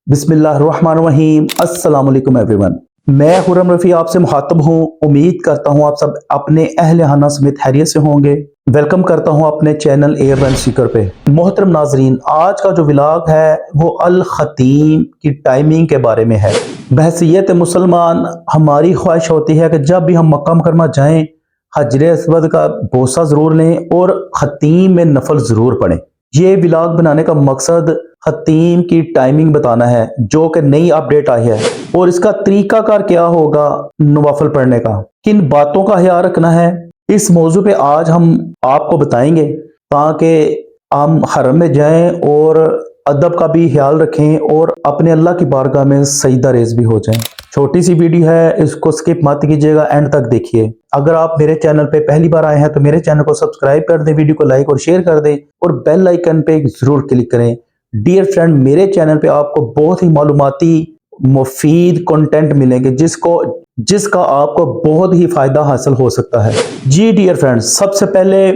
बिस्मिल्लाहिर्रहमानिर्रहीम। अस्सलाम वालेकुम एवरीवन। मैं खुर्रम रफ़ी आपसे मुखातब हूँ। उम्मीद करता हूँ आप सब अपने अहल खाना समेत खैरियत से होंगे। वेलकम करता हूँ अपने चैनल एयरवेल सीकर पे। मोहतरम नाजरीन, आज का जो व्लॉग है वो अल ख़तीम की टाइमिंग के बारे में है। बहसीयत मुसलमान हमारी ख्वाहिश होती है कि जब भी हम मक्का मुकरमा जाएं, हजर अस्वद का बोसा ज़रूर लें और ख़तीम में नफल ज़रूर पढ़ें। ये व्लॉग बनाने का मकसद ख़तीम की टाइमिंग बताना है जो कि नई अपडेट आई है, और इसका तरीकाकार क्या होगा नवाफल पढ़ने का, किन बातों का ख्याल रखना है, इस मौजू पे आज हम आपको बताएंगे ताकि हम हरम में जाएं और अदब का भी ख्याल रखें और अपने अल्लाह की बारगाह में सजदा रेज़ भी हो जाएं। छोटी सी वीडियो है, इसको स्किप मत कीजिएगा, एंड तक देखिए। अगर आप मेरे चैनल पे पहली बार आए हैं तो मेरे चैनल को सब्सक्राइब कर दें, वीडियो को लाइक और शेयर कर दें और बेल आइकन पे जरूर क्लिक करें। डियर फ्रेंड, मेरे चैनल पे आपको बहुत ही मालूमाती मुफीद कंटेंट मिलेंगे जिसका आपको बहुत ही फायदा हासिल हो सकता है। जी डियर फ्रेंड्स, सबसे पहले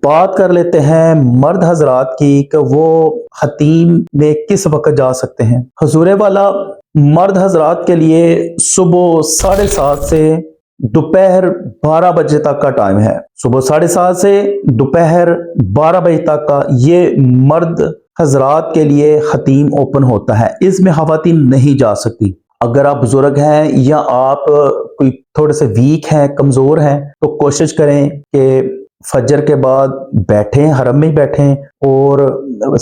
बात कर लेते हैं मर्द हजरात की कि वो ख़तीम में किस वक्त जा सकते हैं। हुजूर वाला मर्द हजरात के लिए सुबह 7:30 से दोपहर 12 बजे तक का टाइम है। सुबह 7:30 से दोपहर 12 बजे तक का ये मर्द हजरात के लिए ख़तीम ओपन होता है। इसमें ख़वातीन नहीं जा सकती। अगर आप बुजुर्ग हैं या आप कोई थोड़े से वीक हैं, कमज़ोर हैं, तो कोशिश करें कि फजर के बाद बैठें, हरम में ही बैठें और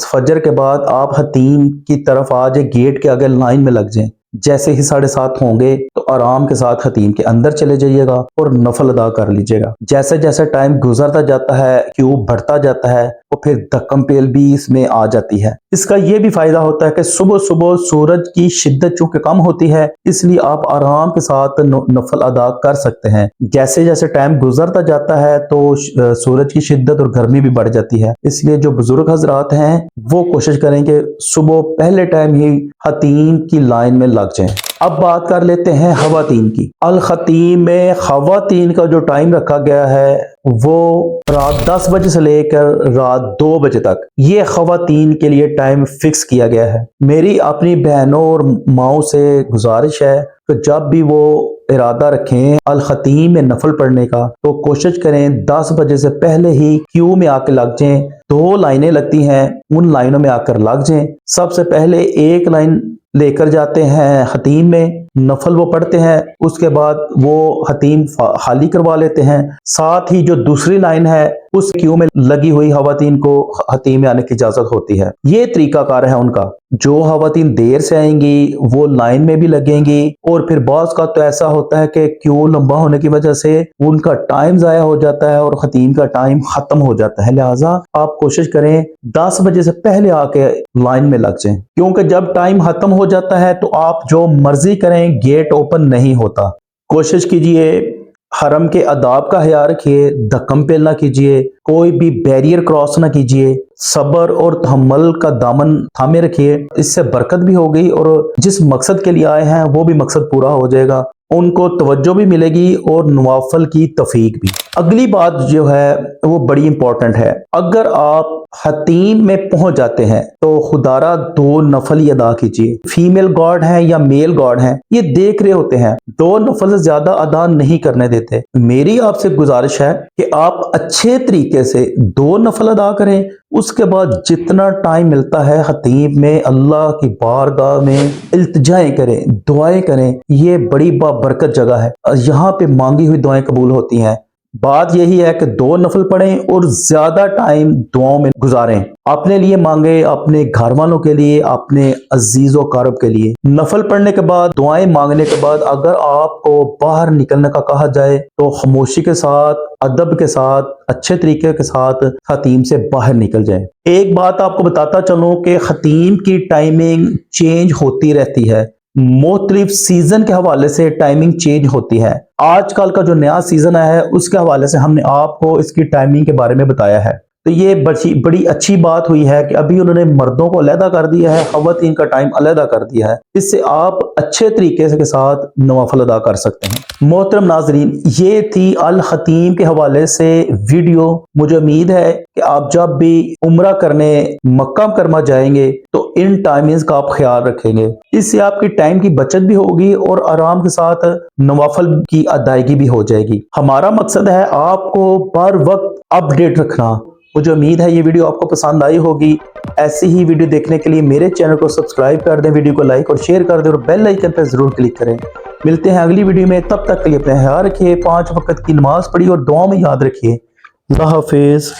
फजर के बाद आप ख़तीम की तरफ आ जाए, गेट के आगे लाइन में लग जाएं। जैसे ही 7:30 होंगे तो आराम के साथ ख़तीम के अंदर चले जाइएगा और नफल अदा कर लीजिएगा। जैसे जैसे टाइम गुजरता जाता है, क्यू बढ़ता जाता है, तो फिर धक्कम पेल भी इसमें आ जाती है। इसका ये भी फायदा होता है कि सुबह सुबह सूरज की शिद्दत चूंकि कम होती है, इसलिए आप आराम के साथ नफल अदा कर सकते हैं। जैसे जैसे टाइम गुजरता जाता है तो सूरज की शिद्दत और गर्मी भी बढ़ जाती है, इसलिए जो बुजुर्ग हजरात हैं वो कोशिश करें कि सुबह पहले टाइम ही ख़तीम की लाइन में लग जाएं। अब बात कर लेते हैं ख़वातीन की। अल ख़तीम में ख़वातीन का जो टाइम रखा गया है वो रात 10 बजे से लेकर रात 2 बजे तक, ये ख़वातीन के लिए टाइम फिक्स किया गया है। मेरी अपनी बहनों और माओ से गुजारिश है कि जब भी वो इरादा रखें अल ख़तीम में नफल पढ़ने का, तो कोशिश करें 10 बजे से पहले ही क्यू में आकर लग जाएं। 2 लाइनें लगती हैं, उन लाइनों में आकर लग जाएं। सबसे पहले एक लाइन लेकर जाते हैं ख़तीम में, नफल वो पढ़ते हैं, उसके बाद वो ख़तीम खाली करवा लेते हैं। साथ ही जो दूसरी लाइन है उस क्यू में लगी हुई ख़वातीन को ख़तीम में आने की इजाजत होती है। ये तरीकाकार है उनका। जो ख़वातीन देर से आएंगी वो लाइन में भी लगेंगी, और फिर बाज़ का तो ऐसा होता है कि क्यू लंबा होने की वजह से उनका टाइम ज़ाया हो जाता है और ख़तीम का टाइम ख़त्म हो जाता है। लिहाजा आप कोशिश करें 10 बजे से पहले आके लाइन में लग जाएं, क्योंकि जब टाइम ख़त्म हो जाता है तो आप जो मर्जी करें, गेट ओपन नहीं होता। कोशिश कीजिए हरम के आदाब का ख्याल रखिए, धक्कम पेल ना कीजिए, कोई भी बैरियर क्रॉस ना कीजिए, सब्र और तहम्मुल का दामन थामे रखिए। इससे बरकत भी होगी और जिस मकसद के लिए आए हैं वो भी मकसद पूरा हो जाएगा, उनको तवज्जो भी मिलेगी और नवाफल की तौफीक भी। अगली बात जो है वो बड़ी इंपॉर्टेंट है। अगर आप ख़तीम में पहुंच जाते हैं तो खुदारा 2 नफल ही अदा कीजिए। फीमेल गॉड हैं या मेल गॉड हैं ये देख रहे होते हैं, 2 नफल से ज्यादा अदा नहीं करने देते। मेरी आपसे गुजारिश है कि आप अच्छे तरीके से 2 नफल अदा करें, उसके बाद जितना टाइम मिलता है ख़तीम में अल्लाह की बारगाह में इल्तिजाएं करें, दुआएं करें। ये बड़ी बाबरकत जगह है, यहाँ पे मांगी हुई दुआएं कबूल होती हैं। बात यही है कि 2 नफल पढ़ें और ज्यादा टाइम दुआओं में गुजारें। अपने लिए मांगे, अपने घर वालों के लिए, अपने अजीजों कारब के लिए। नफल पढ़ने के बाद, दुआएं मांगने के बाद अगर आपको बाहर निकलने का कहा जाए तो खामोशी के साथ, अदब के साथ, अच्छे तरीके के साथ ख़तीम से बाहर निकल जाए। एक बात आपको बताता चलूं कि ख़तीम की टाइमिंग चेंज होती रहती है, मुख्तलिफ सीजन के हवाले से टाइमिंग चेंज होती है। आजकल का जो नया सीजन है उसके हवाले से हमने आपको इसकी टाइमिंग के बारे में बताया है। تو یہ بڑی اچھی بات ہوئی ہے کہ ابھی انہوں نے مردوں کو علیحدہ کر دیا ہے، خواتین کا ٹائم علیحدہ کر دیا ہے، اس سے آپ اچھے طریقے کے ساتھ نوافل ادا کر سکتے ہیں۔ محترم ناظرین، یہ تھی الختیم کے حوالے سے ویڈیو۔ مجھے امید ہے کہ آپ جب بھی عمرہ کرنے مکہ مکرمہ جائیں گے تو ان ٹائمنگز کا آپ خیال رکھیں گے، اس سے آپ کی ٹائم کی بچت بھی ہوگی اور آرام کے ساتھ نوافل کی ادائیگی بھی ہو جائے گی۔ ہمارا مقصد ہے آپ کو بر وقت اپڈیٹ رکھنا۔ مجھے امید ہے یہ ویڈیو آپ کو پسند آئی ہوگی۔ ایسی ہی ویڈیو دیکھنے کے لیے میرے چینل کو سبسکرائب کر دیں، ویڈیو کو لائک اور شیئر کر دیں اور بیل آئیکن پر ضرور کلک کریں۔ ملتے ہیں اگلی ویڈیو میں، تب تک کے لیے اپنا خیال رکھیے، 5 وقت کی نماز پڑھیے اور دعا میں یاد رکھیے۔ اللہ حافظ۔